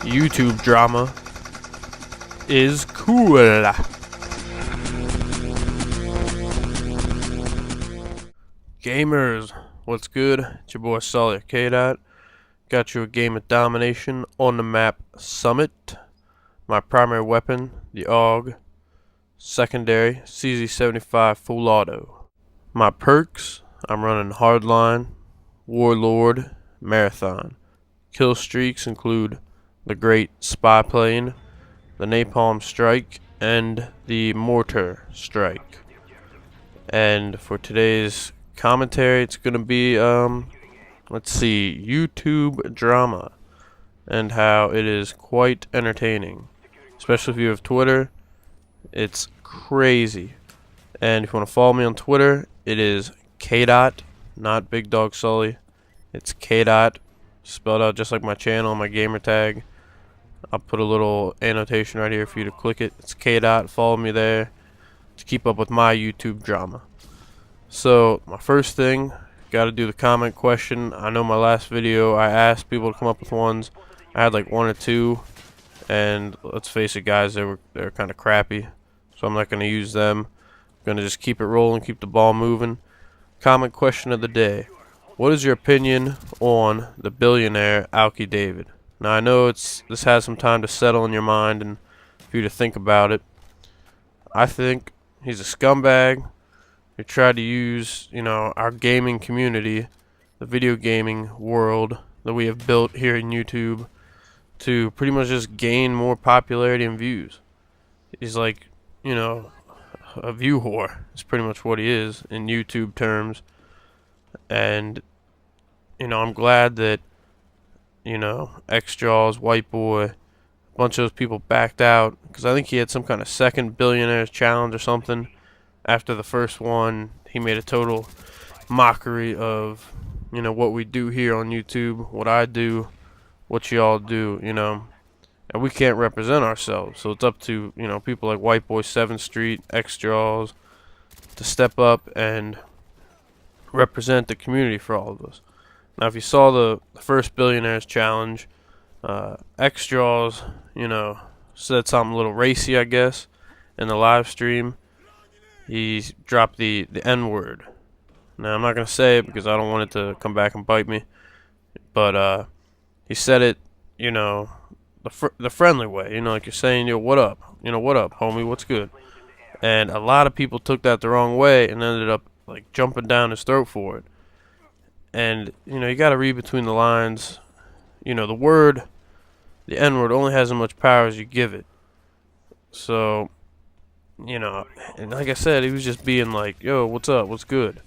YouTube drama is cool. Gamers, what's good? It's your boy Sully at KAADOT. Got you a game of domination on the map Summit. My primary weapon, the AUG. Secondary, CZ75 full auto. My perks, I'm running Hardline, Warlord, Marathon. Kill streaks include the Great Spy Plane, the Napalm Strike, and the Mortar Strike. And for today's commentary, it's gonna be let's see, YouTube drama, and how it is quite entertaining, especially if you have Twitter. It's crazy. And if you want to follow me on Twitter, it is KAADOT, not Big Dog Sully. It's KAADOT, spelled out just like my channel, my gamer tag. I'll put a little annotation right here for you to click it. It's KAADOT. Follow me there to keep up with my YouTube drama. So my first thing, got to do the comment question. I know my last video I asked people to come up with ones. I had like one or two, and let's face it, guys, they're kind of crappy. So I'm not going to use them. I'm going to just keep it rolling, keep the ball moving. Comment question of the day: what is your opinion on the billionaire Alki David? Now I know this has some time to settle in your mind and for you to think about it. I think he's a scumbag who tried to use, our gaming community, the video gaming world that we have built here in YouTube, to pretty much just gain more popularity and views. He's like, a view whore. It's pretty much what he is in YouTube terms. And, I'm glad that, X-Jaws, White Boy, a bunch of those people backed out, because I think he had some kind of second billionaires challenge or something. After the first one, he made a total mockery of, what we do here on YouTube, what I do, what y'all do, and we can't represent ourselves. So it's up to, people like White Boy, 7th Street, X-Jaws, to step up and represent the community for all of us. Now, if you saw the first Billionaires Challenge, X-Jaws, said something a little racy, I guess, in the live stream. He dropped the N-word. Now, I'm not going to say it because I don't want it to come back and bite me. But he said it, the friendly way. Like you're saying, what up? What up, homie? What's good? And a lot of people took that the wrong way and ended up, like, jumping down his throat for it. And, you got to read between the lines. The N-word only has as much power as you give it. So, and like I said, he was just being like, yo, what's up, what's good?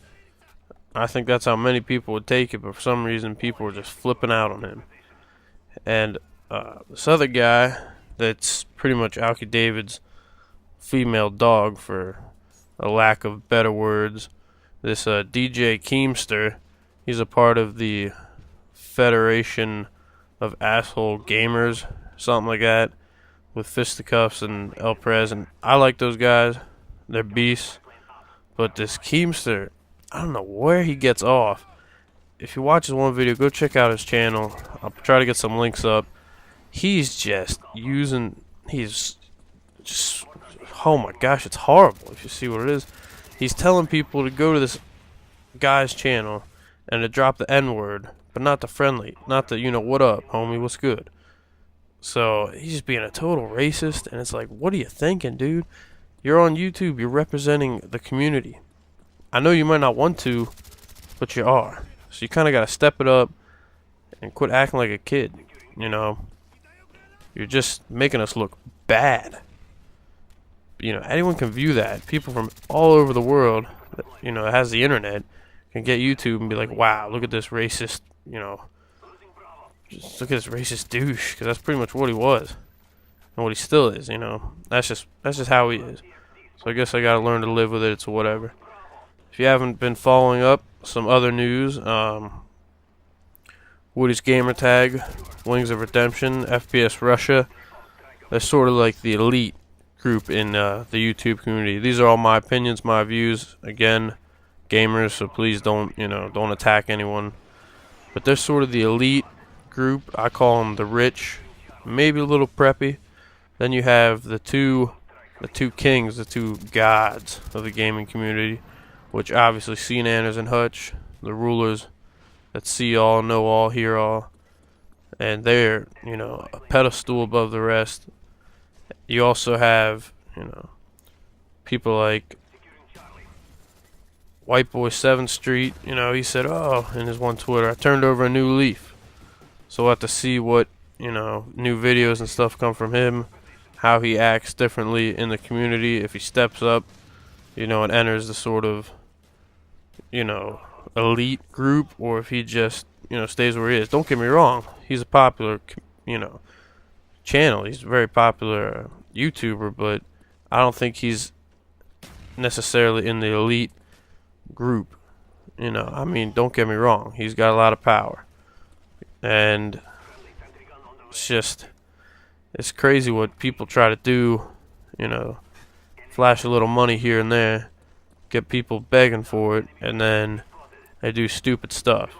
I think that's how many people would take it, but for some reason people were just flipping out on him. And this other guy that's pretty much Alki David's female dog, for a lack of better words, this DJ Keemster, he's a part of the Federation of Asshole Gamers, something like that, with Fisticuffs and El Prez, and I like those guys. They're beasts. But this Keemster, I don't know where he gets off. If you watch his one video, go check out his channel. I'll try to get some links up. He's just, oh my gosh, it's horrible if you see what it is. He's telling people to go to this guy's channel and to drop the N-word, but not the friendly, not the, what up, homie, what's good. So he's just being a total racist, and it's like, what are you thinking, dude? You're on YouTube, you're representing the community. I know you might not want to, but you are. So you kind of got to step it up and quit acting like a kid, You're just making us look bad. Anyone can view that. People from all over the world, that has the internet, can get YouTube and be like, wow, look at this racist, just look at this racist douche, because that's pretty much what he was, and what he still is. That's just how he is. So I guess I gotta learn to live with it. It's whatever. If you haven't been following up some other news, Woody's gamer tag, Wings of Redemption, FPS Russia, they're sort of like the elite group in the YouTube community. These are all my opinions, my views. Again, gamers, so please don't attack anyone. but they're sort of the elite group. I call them the rich, maybe a little preppy. Then you have the two kings, the two gods of the gaming community, which obviously C. Nanners and Hutch, the rulers that see all, know all, hear all, and they're, a pedestal above the rest. You also have, people like White Boy 7th Street. He said, oh, in his one Twitter, I turned over a new leaf. So we'll have to see what, new videos and stuff come from him, how he acts differently in the community, if he steps up, and enters the sort of, elite group, or if he just, stays where he is. Don't get me wrong, he's a popular, channel. He's a very popular YouTuber, but I don't think he's necessarily in the elite group. Don't get me wrong, he's got a lot of power, and it's crazy what people try to do, flash a little money here and there, get people begging for it, and then they do stupid stuff.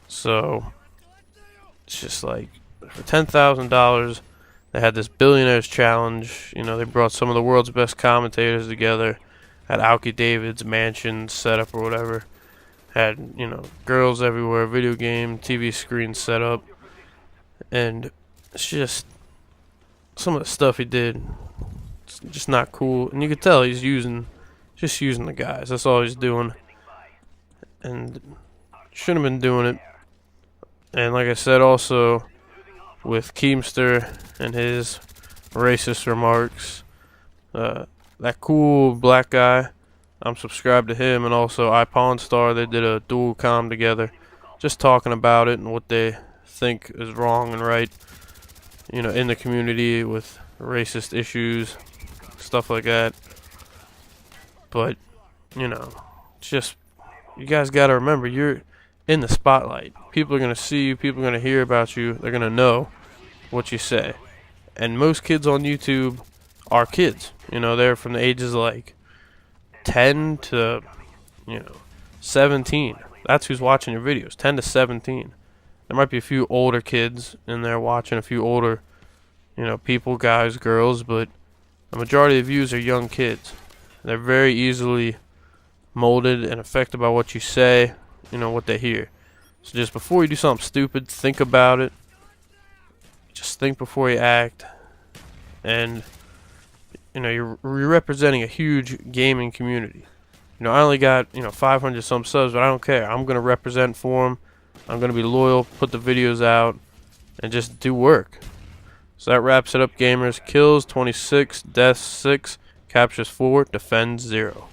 So it's just like, for $10,000 they had this billionaires challenge. They brought some of the world's best commentators together, had Alki David's mansion set up or whatever, had girls everywhere, video game, TV screens set up, and it's just some of the stuff he did, it's just not cool. And you could tell he's just using the guys. That's all he's doing, and shouldn't have been doing it. And like I said, also with Keemster and his racist remarks, that cool black guy, I'm subscribed to him, and also iPawnstar. They did a dual com together, just talking about it and what they think is wrong and right, in the community with racist issues, stuff like that. But it's just, you guys got to remember, you're in the spotlight. People are going to see you, people are going to hear about you, they're going to know what you say. And most kids on YouTube are kids. They're from the ages like 10 to 17. That's who's watching your videos, 10 to 17. There might be a few older kids in there watching, a few older people, guys, girls, but the majority of the views are young kids. They're very easily molded and affected by what you say, what they hear. So just before you do something stupid, think about it. Just think before you act. And you're representing a huge gaming community. I only got 500 some subs, but I don't care. I'm gonna represent for them. I'm gonna be loyal, put the videos out, and just do work. So that wraps it up, gamers. Kills 26, deaths 6, captures 4, defends 0.